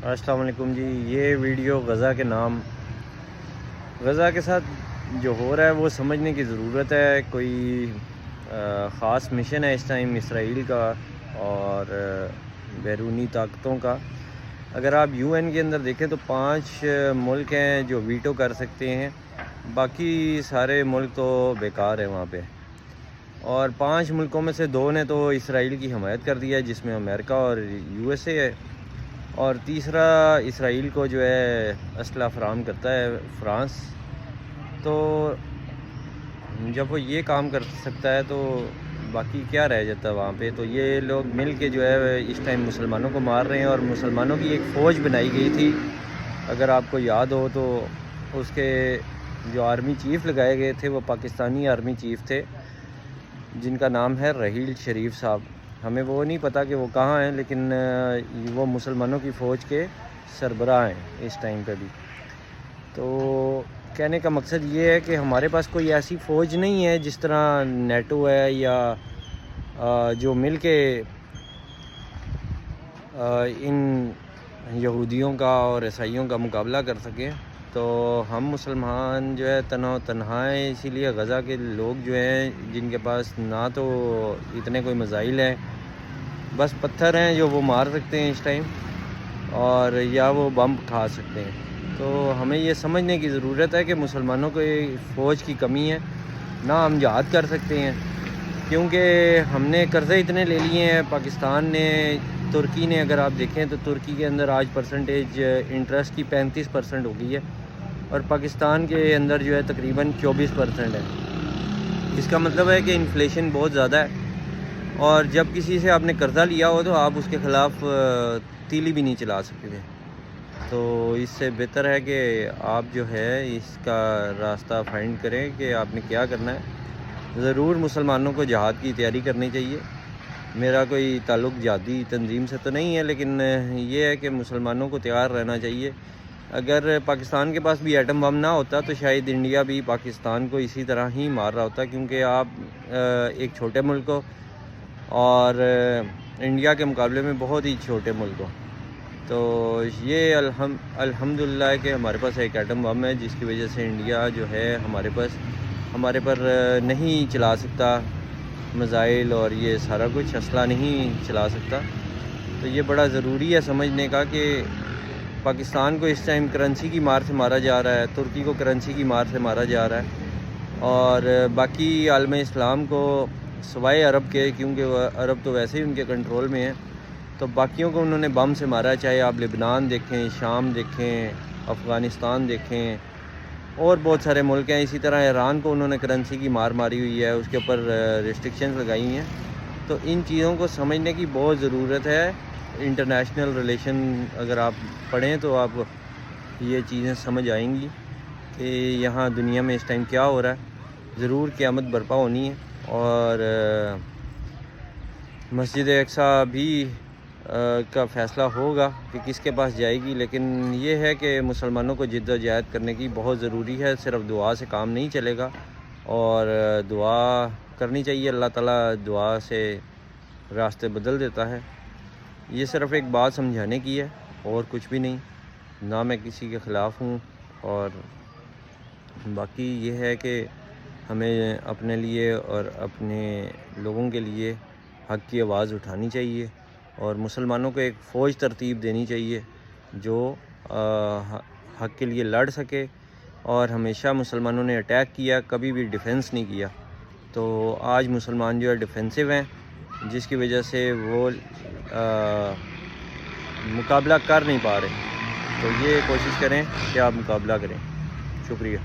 السلام علیکم جی۔ یہ ویڈیو غزہ کے نام غزہ کے ساتھ جو ہو رہا ہے وہ سمجھنے کی ضرورت ہے۔ کوئی خاص مشن ہے اس ٹائم اسرائیل کا اور بیرونی طاقتوں کا۔ اگر آپ یو این کے اندر دیکھیں تو 5 ملک ہیں جو ویٹو کر سکتے ہیں، باقی سارے ملک تو بیکار ہیں وہاں پہ۔ اور 5 ملکوں میں سے 2 نے تو اسرائیل کی حمایت کر دیا ہے، جس میں امریکہ اور یو ایس اے ہے، اور تیسرا اسرائیل کو جو ہے اسلحہ فراہم کرتا ہے فرانس۔ تو جب وہ یہ کام کر سکتا ہے تو باقی کیا رہ جاتا ہے وہاں پہ؟ تو یہ لوگ مل کے جو ہے اس ٹائم مسلمانوں کو مار رہے ہیں، اور مسلمانوں کی ایک فوج بنائی گئی تھی، اگر آپ کو یاد ہو تو اس کے جو آرمی چیف لگائے گئے تھے وہ پاکستانی آرمی چیف تھے، جن کا نام ہے رحیل شریف صاحب۔ ہمیں وہ نہیں پتہ کہ وہ کہاں ہیں، لیکن وہ مسلمانوں کی فوج کے سربراہ ہیں اس ٹائم پہ بھی۔ تو کہنے کا مقصد یہ ہے کہ ہمارے پاس کوئی ایسی فوج نہیں ہے جس طرح نیٹو ہے، یا جو مل کے ان یہودیوں کا اور عیسائیوں کا مقابلہ کر سکیں۔ تو ہم مسلمان جو ہے تنہا ہیں، اسی لیے غزہ کے لوگ جو ہیں جن کے پاس نہ تو اتنے کوئی میزائل ہیں، بس پتھر ہیں جو وہ مار سکتے ہیں اس ٹائم، اور یا وہ بم کھا سکتے ہیں۔ تو ہمیں یہ سمجھنے کی ضرورت ہے کہ مسلمانوں کو فوج کی کمی ہے، نہ ہم جہاد کر سکتے ہیں، کیونکہ ہم نے قرضے اتنے لے لیے ہیں۔ پاکستان نے، ترکی نے، اگر آپ دیکھیں تو ترکی کے اندر آج پرسنٹیج انٹرسٹ کی 35% ہو گئی ہے، اور پاکستان کے اندر جو ہے تقریباً 24% ہے۔ اس کا مطلب ہے کہ انفلیشن بہت زیادہ ہے، اور جب کسی سے آپ نے قرضہ لیا ہو تو آپ اس کے خلاف تیلی بھی نہیں چلا سکتے۔ تو اس سے بہتر ہے کہ آپ جو ہے اس کا راستہ فائنڈ کریں کہ آپ نے کیا کرنا ہے۔ ضرور مسلمانوں کو جہاد کی تیاری کرنی چاہیے۔ میرا کوئی تعلق جہادی تنظیم سے تو نہیں ہے، لیکن یہ ہے کہ مسلمانوں کو تیار رہنا چاہیے۔ اگر پاکستان کے پاس بھی ایٹم بم نہ ہوتا تو شاید انڈیا بھی پاکستان کو اسی طرح ہی مار رہا ہوتا، کیونکہ آپ ایک چھوٹے ملک ہو، اور انڈیا کے مقابلے میں بہت ہی چھوٹے ملک ہو۔ تو یہ الحمدللہ ہے کہ ہمارے پاس ایک ایٹم بم ہے، جس کی وجہ سے انڈیا جو ہے ہمارے پر نہیں چلا سکتا میزائل اور یہ سارا کچھ اسلحہ نہیں چلا سکتا۔ تو یہ بڑا ضروری ہے سمجھنے کا کہ پاکستان کو اس ٹائم کرنسی کی مار سے مارا جا رہا ہے، ترکی کو کرنسی کی مار سے مارا جا رہا ہے، اور باقی عالم اسلام کو سوائے عرب کے، کیونکہ وہ عرب تو ویسے ہی ان کے کنٹرول میں ہیں، تو باقیوں کو انہوں نے بم سے مارا، چاہے آپ لبنان دیکھیں، شام دیکھیں، افغانستان دیکھیں، اور بہت سارے ملک ہیں۔ اسی طرح ایران کو انہوں نے کرنسی کی مار ماری ہوئی ہے، اس کے اوپر ریسٹرکشنز لگائی ہیں۔ تو ان چیزوں کو سمجھنے کی بہت ضرورت ہے۔ انٹرنیشنل ریلیشن اگر آپ پڑھیں تو آپ یہ چیزیں سمجھ آئیں گی کہ یہاں دنیا میں اس ٹائم کیا ہو رہا ہے۔ ضرور قیامت برپا ہونی ہے، اور مسجد اقصیٰ بھی کا فیصلہ ہوگا کہ کس کے پاس جائے گی، لیکن یہ ہے کہ مسلمانوں کو جد و جہد کرنے کی بہت ضروری ہے۔ صرف دعا سے کام نہیں چلے گا، اور دعا کرنی چاہیے۔ اللہ تعالیٰ دعا سے راستے بدل دیتا ہے۔ یہ صرف ایک بات سمجھانے کی ہے، اور کچھ بھی نہیں۔ نہ میں کسی کے خلاف ہوں، اور باقی یہ ہے کہ ہمیں اپنے لیے اور اپنے لوگوں کے لیے حق کی آواز اٹھانی چاہیے، اور مسلمانوں کو ایک فوج ترتیب دینی چاہیے جو حق کے لیے لڑ سکے۔ اور ہمیشہ مسلمانوں نے اٹیک کیا، کبھی بھی ڈیفنس نہیں کیا۔ تو آج مسلمان جو ہے ڈیفینسو ہیں، جس کی وجہ سے وہ مقابلہ کر نہیں پا رہے۔ تو یہ کوشش کریں کہ آپ مقابلہ کریں۔ شکریہ۔